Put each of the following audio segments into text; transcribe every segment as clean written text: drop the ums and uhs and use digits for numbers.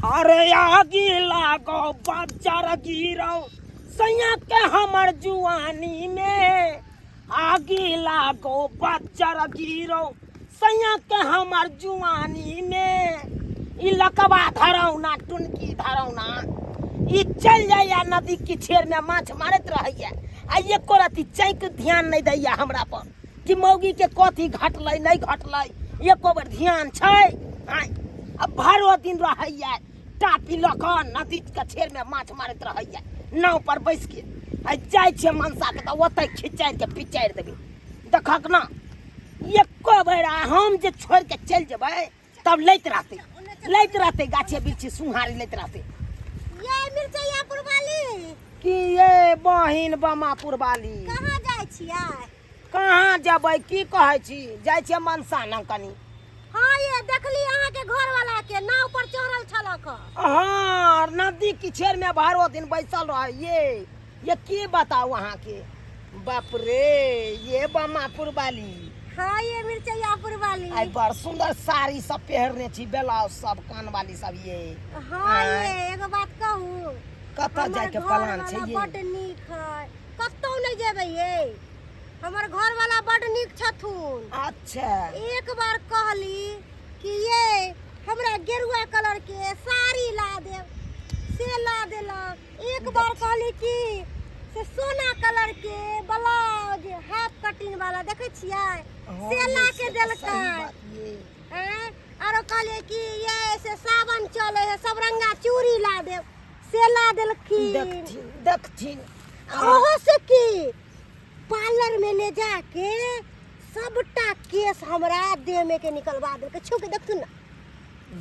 अरे आगी लागो बच्चा गिरो सैया के हमर जुआनी में। आगी लागो बच्चा गिरो सैया के हमर जुआनी में। ई लकवा धरौ ना टुनकी धरौ ना ई चल जाइया नदी की छेड़ में माछ मारत रहैया आ एको रति चैक ध्यान नहीं दैया हमरा पर कि मौगी के कथी घटलै नहीं घटलै एको बेर ध्यान छै। अब भरो दिन रहैया टापी लक नदी के छेड़ में माछ मारत रहैया नाव पर बैस के आ जाय छै मनसा के त ओतै खिचाड़ के पिचाड़ देबे देखक ना एको बेर हम जे छोड़ के चल जेबै तब लैत रहते गाछे बिरछी सुहारी लैत रहते। ये मिर्चैया पुरवाली कि ये बहिन बमापुर वाली कहाँ जाय छियै? कहाँ जबै की कहै छी जाय छै मनसा न कनी। हाँ ये देखली अहाँ के घर वाला के नाव पर चढ़ल छलक। हाँ नदी की छेड़ में भरो दिन बैसल रह ये की बताऊ अहाँ के बाप रे ये बमापुर वाली। हाँ ये मिर्चैया पुरवाली आई बड़ सुंदर साड़ी सब पहरने छी ब्लाउज सब कान वाली सब ये। हाँ ये एगो बात कहू कतऽ जाय के प्लान छै ये? बड़ नीक है कतौ नहीं जेबै ये हमर घर वाला बड़ नीक छथुन। अच्छा एक बार कहली कि ये हमरा गेरुआ कलर के साड़ी ला दे से ला देलक। एक बार कहली कि से सोना कलर के ब्लाउज हाफ कटिंग वाला देखे छियै से ला के देलकै। आरो कहलिए कि ये से सावन चले है सब रंगा चूड़ी ला दे से ला देलखिन। देखथिन ओहो से की पार्लर में ले जाके सबटा केस हमरा देह में के निकलवा देलकै छू के देखथुन ना।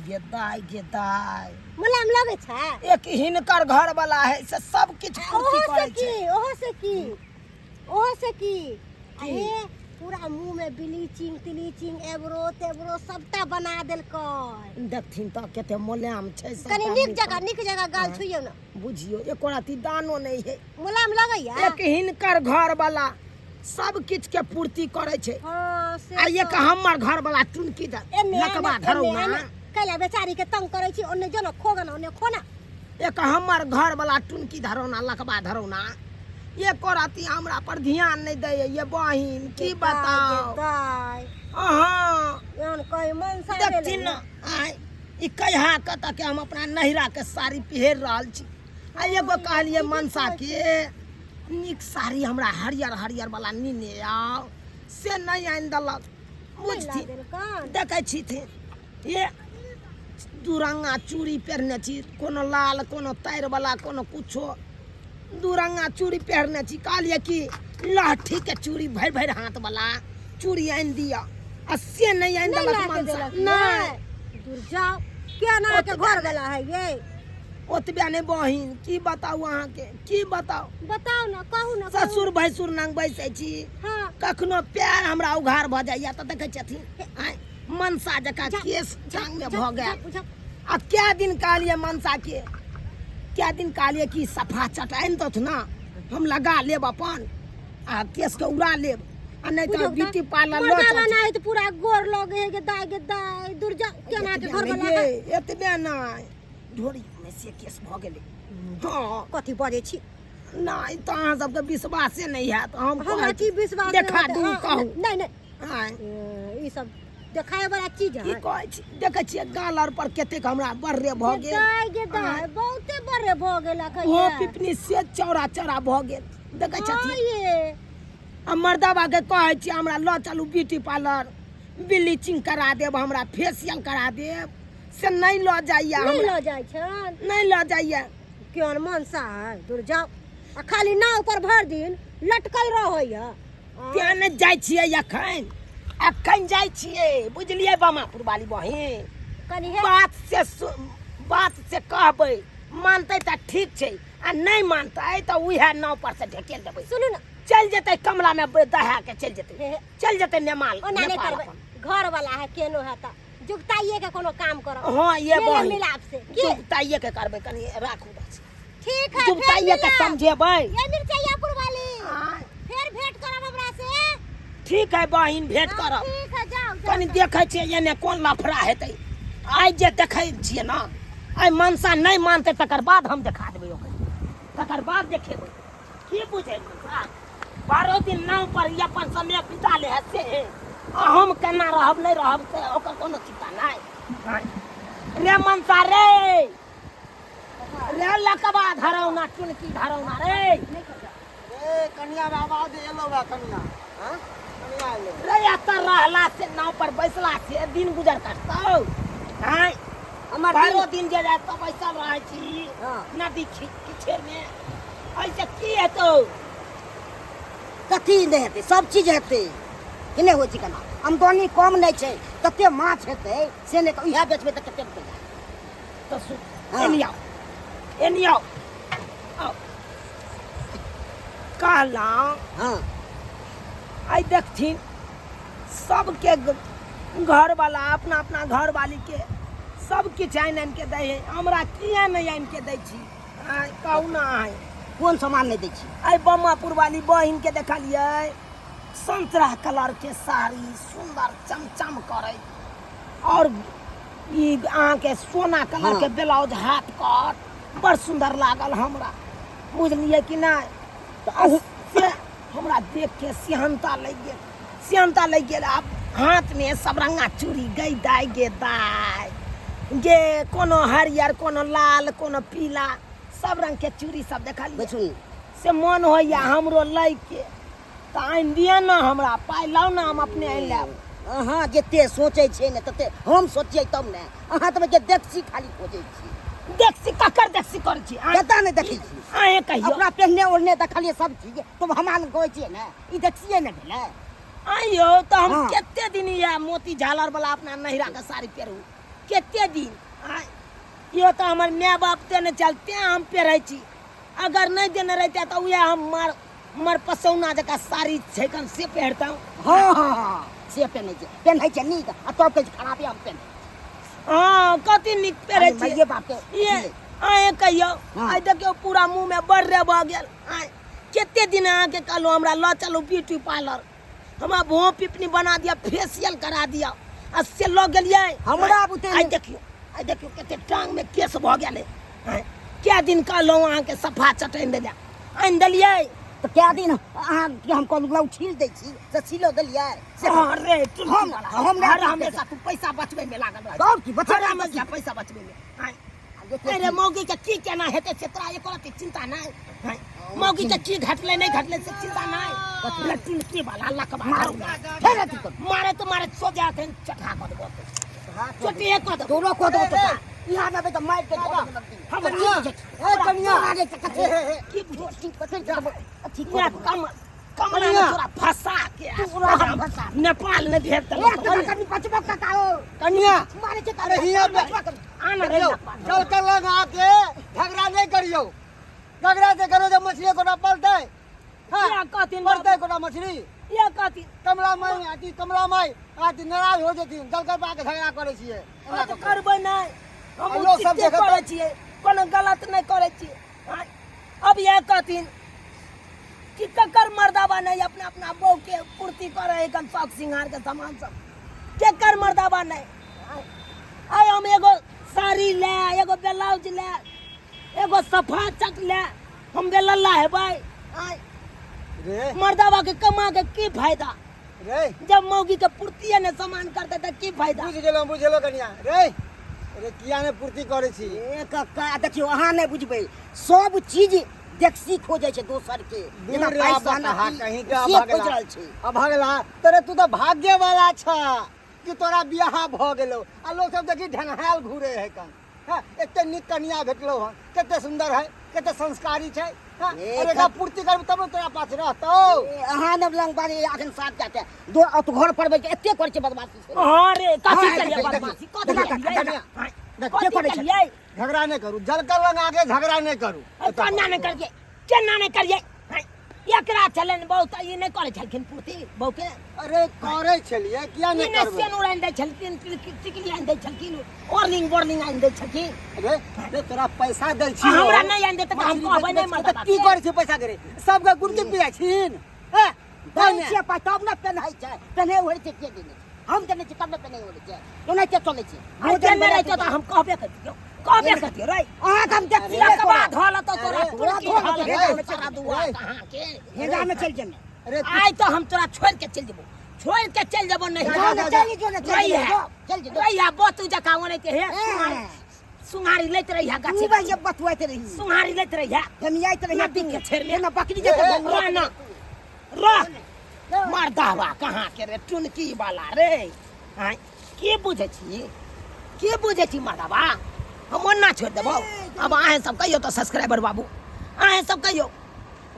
गेदाय मुलायम लगे छै। एक हिनकर घर वाला है से सब किछ पूर्ति करे छै। ओहो से की अहे पूरा मुंह में ब्लीचिंग तिलीचिंग एब्रो तेब्रो सबटा बना देलकै। देखथिन त केते मुलायम छै सब। कनी नीक जगह गाल छुइयो ना बुझियो एको राती दानो नहीं है मुलायम लगैया। एक हिनकर घर वाला सब किछ के पूर्ति करे छै। हां से आ एक हमर घर वाला टुनकी द लकवा धरौ ना कैला बेचारी के तंग करे छी ओने जनो खोगन ओने खोना। एक हमर घर वाला टुनकी धरौ ना लकवा धरौ ना एको राती हमरा पर ध्यान नहीं दे ये बहिन की बताओ। हां यान कोई मन सा देखथिन ना ई कहिया कत के हम अपना नहिरा के साड़ी पहिर रहल छी आ एगो कहलिए मनसा के नीक साड़ी हमरा हरियर हरियर वाला नीने आओ से नहीं आइन दलक बुझथि देखै छी थे ये दुरंगा चूड़ी पहनने छी कोनो लाल कोनो तार वाला कोनो कुछो दुरंगा चूड़ी पहनने छी कहलिए कि लाठी के चूड़ी भर भर हाथ वाला चूड़ी आइन दिया आ से नहीं आइन दलक मनसा नहीं। दूर जाओ क्या ना के घर वाला है ये ओतबे ने बहिन की बताऊ अहाँ के की बताऊ बताओ ना कहू ना ससुर भैसुर नंग बैसे छी। हां कखनो पैर हमरा उघार भ जाइया त देखै छथिन आय मनसा जका केस जांग में भ गया। आ क्या दिन कहलिए मनसा के क्या दिन कहलिए कि सफा चटाइन तो ना हम लगा लेब अपन आ केस के उड़ा लेब आ नहीं तो ब्यूटी पार्लर लो ना है तो पूरा गोर लगे के दाय दूर जा क्या ना के घर वाला है एतबे नहीं ढोरी में से केस भ गेलै। हां कथि बजे छी नहीं तो अहाँ सबके विश्वासे नहीं है तो हम की विश्वास देखा दू कहू नहीं हां ई सब देखाए वाला चीज है। की कहै छी देखै छियै गालर पर केतेक हमरा बर्रे भ गेल बहुते बड़े भ गेल हो पिपनी से चौड़ा चौड़ा भ गेल देखै छथिन ये आ मर्दाबा के कहै छी हमरा ल चलू ब्यूटी पार्लर ब्लीचिंग करा देब हमरा फेशियल करा देब से नहीं ल जाइया नहीं हमरा ल जाय छन नहीं ल जाइया केन मनसा है दूर जाओ आ खाली नाव पर भर दिन लटकल रहैया। त्या ने जाय छियै अखन जाय छियै बुझलियै बमापुर वाली बहिन कनी है बात से कहबै मानतै त ठीक छै आ नहीं मानतै त उहे नाव पर से ढकेल देबै। सुनू ना चल जेतै कमला में दहा के चल जेतै नेपाल नहीं करबै घर वाला है केनो है त जुगताइए के कोनो काम करो। हां ये बहिन मिलाप से जुगताइए के करबै कनी राखू बस ठीक है जुगताइए के समझेबै ये मिर्चैया पुरवाली फिर भेंट करब हमरा से। ठीक है बहिन भेंट करब। ठीक है जाओ कनी देखै छियै एने कोन लफड़ा हेतै आइ जे देखै छियै ना आई मनसा नहीं मानते तकर बाद हम दिखा देबै ओकर तकर बाद देखेबै की बुझे मनसा 12 दिन नाव पर अपन समय बिता ले है से आ हम केना रहब नहीं रहब से ओकर कोनो चिंता नहीं रे मनसा रे लकबा धरौना चुनकी धरौना रे ए कन्या बाबा दे एलो बा कन्या हां कन्या एलो रे अतर रहला से नाव पर बैसला से दिन गुजर करतौ हां हमर 12 दिन जे जाय तो बैसल रहै छी हां नदी किछे में ऐसे की हेतौ कथी नहीं हेतै सब चीज हेतै कि नहीं होइ छै केना आमदनी कम नहीं छै कते माछ हेतै से नहीं तऽ इएह बेचबै तऽ कते रुपैआ तो सुन हाँ। एनियो आओ कहला हाँ आई देखथिन सबके घर वाला अपना अपना घर वाली के सब किछ आनि के दै है हमरा किया नहीं आनि के दै छी आइ कहू ना आइ कोन सामान नहीं दै छी आई बम्मापुर वाली बहिन के देखलिए संतरा कलर के साड़ी सुंदर चमचम करे और ई अहाँ के सोना कलर हाँ। के ब्लाउज हाथ कट बड़ सुंदर लागल हमरा बुझलिए कि नहीं तो से हमरा देख के सिहनता लग गेल अब हाथ में सब रंगा चूड़ी गई दाई गे कोनो हरियर कोनो लाल कोनो पीला सब रंग के चूड़ी सब देखलिए बेचुनी से मन होइया हमरो लै के तो आनि दिया ना हमरा पाइ लाउ ना हम अपने आनि लेब अहाँ जते सोचै छियै ने तते हम सोचियै तब ने अहाँ तऽ के देखसी खाली खोजै छी देखसी ककर देखसी कर छी कता नहीं देखै छी आए कहियो अपना पहनने ओढ़ने देखलिए सब चीज तुम हमरा लग कहै छियै ने ई देखिए ने भेलै आइयो तो हम हाँ। केते दिन या मोती झालर वाला अपना नहिरा के साड़ी पहिरू केते दिन आइ यो तो हमर माय बाप ते ने चलते हम पहिरै छी अगर नहीं देने रहते तो उहे हम मर पसौना जका साड़ी छै कन से पहिरता हाँ हाँ हाँ से पहनै छै नीक आ तब कहै छै खराबे हम पहनै हाँ कथी निक पहिरै छी माइये बाप के ये आए कहियो हाँ। आइ देखियो पूरा मुंह में बर्रे भ गेल आइ केते दिन अहाँ के कहलो हमरा ल चलू ब्यूटी पार्लर हमरा भों पिपनी बना दिया फेशियल करा दिया आ से ल गेलियै हमरा बुते आइ देखियो केते टांग में केस भ गेल है क्या दिन कहलो अहाँ के सफा चटैन देलिया आनि देलियै तो क्या दिन अहाँ के हम कहलहुँ छील दै छी से छीलो देलियै से अरे हम हर हमेशा तू पैसा बचबै में लागल रह सब की बचा हर हमेशा पैसा बचबै में आइ अरे मौगी के की केना हेतै से तोरा एको रति चिंता नहीं मौगी के की घटले नहीं घटले से चिंता नहीं लट्टी लट्टी वाला लकबा मारे तो मारे सो जाते चटा कर दो चोटी एक कर दो तोरो को दो तो यहाँ में तो मार के हम ए कन्या की बुझी ठीक है कम ना तोरा फंसा के नेपाल ने भेज दे कन्या पचबो काओ कन्या मारे के अरे हिया पे आना रे चल कर लग आके झगड़ा नहीं करियो झगड़ा से करो जब मछली को ना पलटे या कथिन पलटे को ना मछली या कथिन कमला माई आती नाराज हो जती जल कर पाके झगड़ा करे छिए आ तो करबै नहीं हम लोग सब ठीक करे छिए कोनो गलत नहीं करे छिए अब ये कथिन कि ककर मर्दाबा नहीं अपना अपना बहू के पूर्ति करे एकदम शौक सिंगार के सामान सब केकर मर्दाबा नहीं आय हम एगो साड़ी ले एगो ब्लाउज ले एगो सफा चक ले हम बेलल्ला है भाई आय रे मर्दाबा के कमा के की फायदा रे जब मौगी के पूर्ति ने सामान करते त की फायदा बुझ गेलो कन्या रे रे किया ने पूर्ति करे छी ए कक्का देखियो अहाँ नहीं बुझबै सब चीज देखसी खोजै छै दोसर के जेना दूर पैसा रहा ना कहीं से के खोज रहल छै अब भगला तेरे तू तो भाग्य वाला छ कि तोरा बियाह भ गेलो आ लोग सब देखी ढनहाल घूरे है कन हां एते नीक कन्या भेटलो हन कते सुंदर है कते संस्कारी छै हां अरे का पूर्ति करब तब तोरा पास रहतौ अहाँ ने लंग बारी अखन साथ जाते दो तो घर पर बैठ के एते कर छै बदमाशी छै अरे कथी हाँ, करिए देखिए, बदमाशी देखिए, कथी देखिए, करिए झगड़ा नहीं करू जल कर लग आगे झगड़ा नहीं करू कन्या नहीं करिए केना नहीं करिए एकरा चलन बहुत ई नहीं करे छलखिन पूर्ति बहु के अरे करे छलिए किया ई नहीं ने करबे सेनुर आइन दै छलखिन टिकली आइन दै छलखिन ऑर्लिंग बोर्लिंग आइन दै छलखिन रे तोरा पैसा दै छी हमरा नहीं आइन देते त हम कहबै नहीं मर्द की करे छी पैसा करे सबके गुरकी पिया छीन हैं दै छै पाइ तब ने पेन्है छै पेन्है होइ छै के दिन हम देने छी तब ने पेन्है होइ छै ओना के चलै छै हम केने रहै त हम कहबे कर दियौ कबे करती रे अहाँ हम देखती एक बात होला तो तोरा तोरा टुनकी धोल होला के रे भेजा तोरा दुआ कहां के हेजा में चल जमे अरे आई तो हम तोरा छोड़ के चल जेबो नहीं जो न चली चल जे रहिया बतू जका ओने के हे सुंगारी लेत रहिया तू गाछी भाई जब बतवाते रही सुंगारी लेत रहिया हम आई तो रही नदी के छेड़ ले ना बकरी जैसे रह ना रह मार दावा कहां के रे टुनकी वाला रे हां के बुझे छी मार दावा हम ना छोड़ देबो अब आए सब कहियो तो सब्सक्राइबर बाबू आए सब कहियो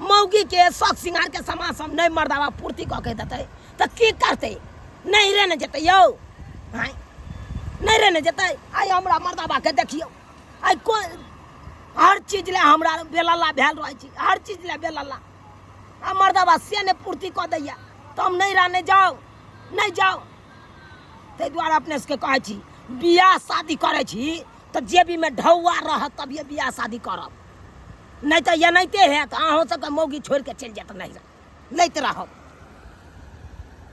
मौगी के शौक सिंगार के सामान सब नहीं मर्दावा पूर्ति कह के देते तो की करते नहीं रहने जेते यो हां नहीं रहने जेते आई हमरा मर्दावा के देखियो आई कोई हर चीज ले हमरा बेलला भेल रहै छी हर चीज ले बेलला आ मर्दावा से ने पूर्ति कह दैया तो हम नहीं रहने नहीं जाओ ते द्वारा अपने से कहै छी बियाह शादी करे छी तो जेबी में ढौआ रह तब ये बियाह शादी करब नहीं तो ये नहीं है तो अहों सबके मौगी छोड़ के चल जात नहीं तो रहब